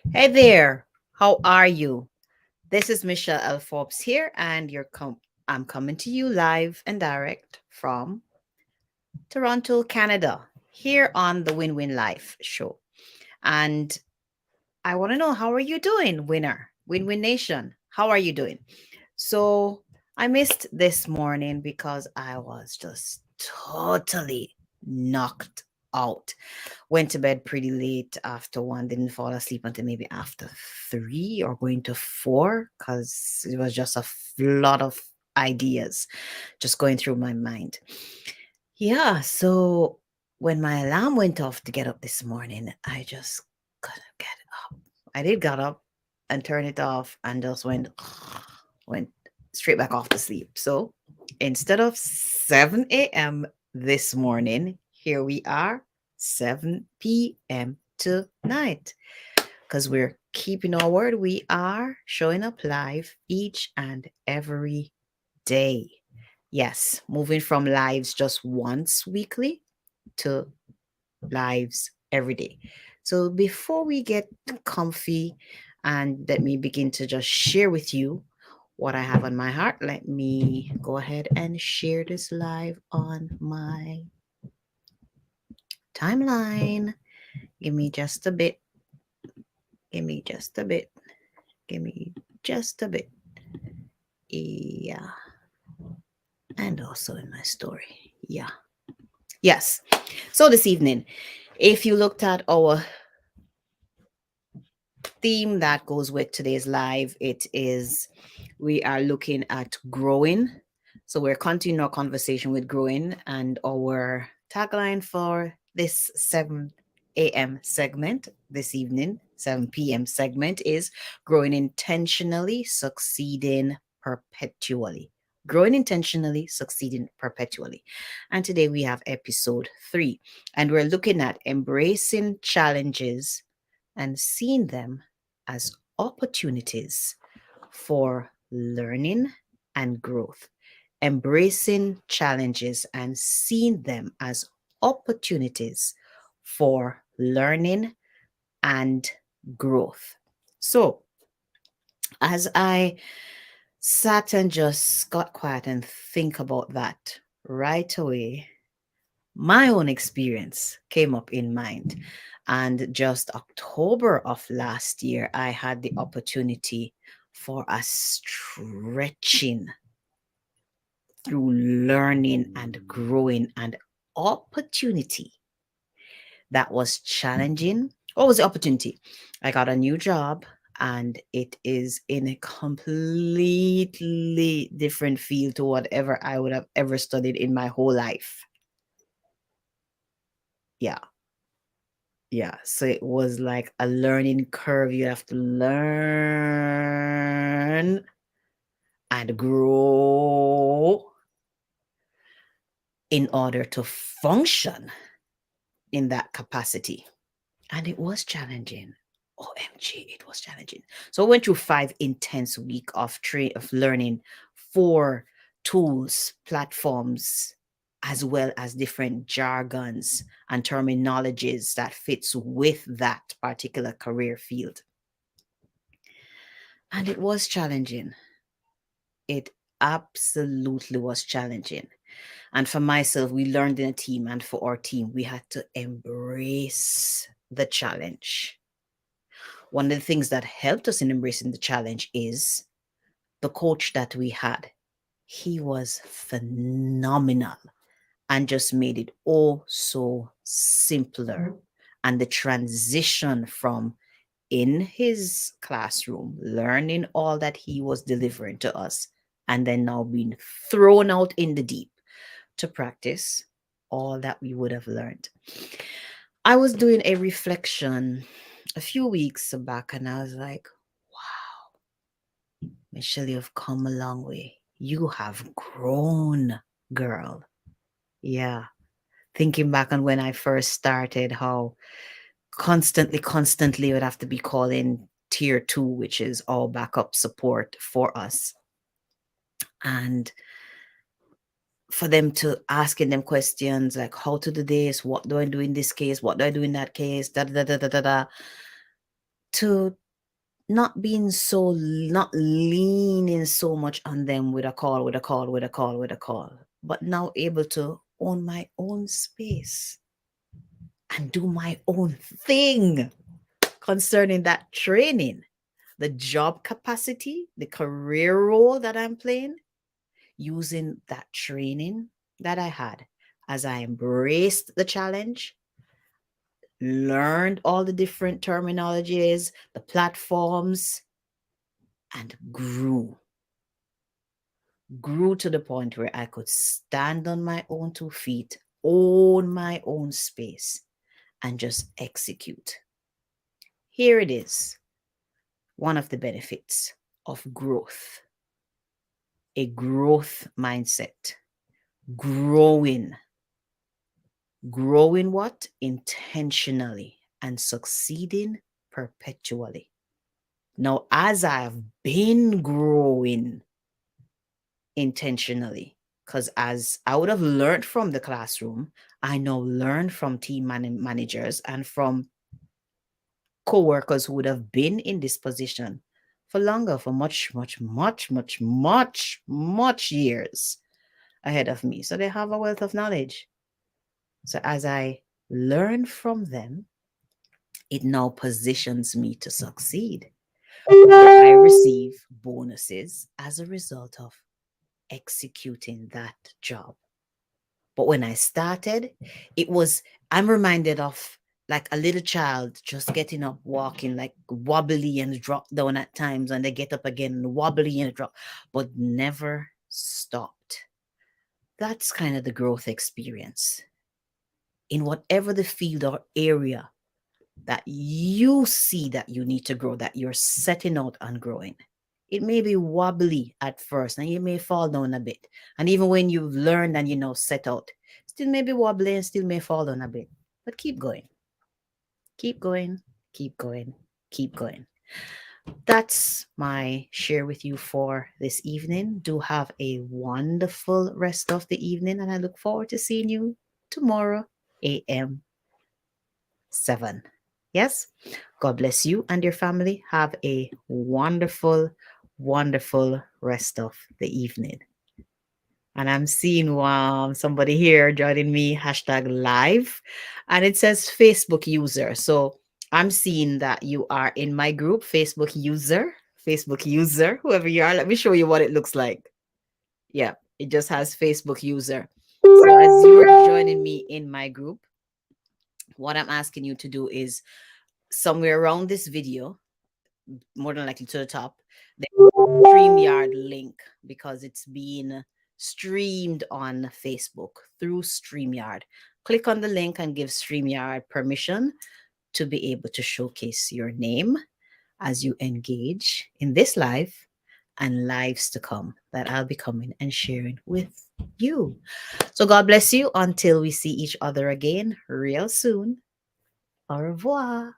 Hey there, how are you? This is Michelle L. Forbes here, and I'm coming to you live and direct from Toronto, Canada, here on the Win Win Life show. And I want to know, how are you doing, winner? Win Win Nation, how are you doing? So I missed this morning because I was just totally knocked out. Went to bed pretty late after one, didn't fall asleep until maybe after three or going to four because it was just a lot of ideas just going through my mind. Yeah, so when my alarm went off to get up this morning, I just couldn't get up. I did got up and turn it off and just went straight back off to sleep. So instead of 7 a.m. this morning, here we are, 7 p.m. tonight. Because we're keeping our word. We are showing up live each and every day. Yes, moving from lives just once weekly to lives every day. So before we get comfy and let me begin to just share with you what I have on my heart, let me go ahead and share this live on my timeline. Give me just a bit. Give me just a bit. Give me just a bit. Yeah. And also in my story. Yeah. Yes. So this evening, if you looked at our theme that goes with today's live, it is we are looking at growing. So we're continuing our conversation with growing, and our tagline for this 7 a.m. segment this evening, 7 p.m. segment is growing intentionally, succeeding perpetually. Growing intentionally, succeeding perpetually. And today we have episode 3, and we're looking at embracing challenges and seeing them as opportunities for learning and growth, embracing challenges and seeing them as opportunities for learning and growth. So, as I sat and just got quiet and think about that right away, my own experience came up in mind. And just October of last year, I had the opportunity for a stretching through learning and growing and opportunity that was challenging. What was the opportunity? I got a new job and it is in a completely different field to whatever I would have ever studied in my whole life. Yeah. Yeah, so it was like a learning curve. You have to learn and grow in order to function in that capacity. And it was challenging. OMG, it was challenging. So I went through 5 intense weeks of learning 4 tools, platforms, as well as different jargons and terminologies that fits with that particular career field. And it was challenging. It absolutely was challenging. And for myself, we learned in a team, and for our team, we had to embrace the challenge. One of the things that helped us in embracing the challenge is the coach that we had. He was phenomenal and just made it all so simpler. And the transition from in his classroom, learning all that he was delivering to us, and then now being thrown out in the deep to practice all that we would have learned. I was doing a reflection a few weeks back and I was like, wow, Michelle, you've come a long way. You have grown, girl. Yeah. Thinking back on when I first started, how constantly would have to be calling tier 2, which is all backup support for us. And for them to asking them questions like how to do this, what do I do in this case, what do I do in that case, da da da da da da. to not leaning so much on them with a call, with a call, with a call, with a call, but now able to own my own space and do my own thing concerning that training, the job capacity, the career role that I'm playing, using that training that I had as I embraced the challenge, learned all the different terminologies, the platforms, and grew to the point where I could stand on my own 2 feet, own my own space, and just execute. Here it is, one of the benefits of growth, a growth mindset, growing, growing what? Intentionally and succeeding perpetually. Now, as I've been growing intentionally, because as I would have learned from the classroom, I now learn from managers and from co-workers who would have been in this position for longer, for much, much, much, much, much, much years ahead of me. So they have a wealth of knowledge. So as I learn from them, it now positions me to succeed. I receive bonuses as a result of executing that job. But when I started, it was, I'm reminded of like a little child just getting up, walking like wobbly and drop down at times, and they get up again and wobbly and drop, but never stopped. That's kind of the growth experience in whatever the field or area that you see that you need to grow, that you're setting out on growing. It may be wobbly at first and you may fall down a bit. And even when you've learned and set out, still may be wobbly and still may fall down a bit. But keep going, keep going, keep going, keep going. That's my share with you for this evening. Do have a wonderful rest of the evening, and I look forward to seeing you tomorrow, AM 7. Yes? God bless you and your family. Have a wonderful, wonderful rest of the evening. And I'm seeing somebody here joining me, hashtag live, and it says Facebook user. So I'm seeing that you are in my group, Facebook user, whoever you are. Let me show you what it looks like. Yeah, it just has Facebook user. So as you are joining me in my group, what I'm asking you to do is somewhere around this video, more than likely to the top, the StreamYard link, because it's being streamed on Facebook through StreamYard. Click on the link and give StreamYard permission to be able to showcase your name as you engage in this live and lives to come that I'll be coming and sharing with you. So God bless you until we see each other again real soon. Au revoir.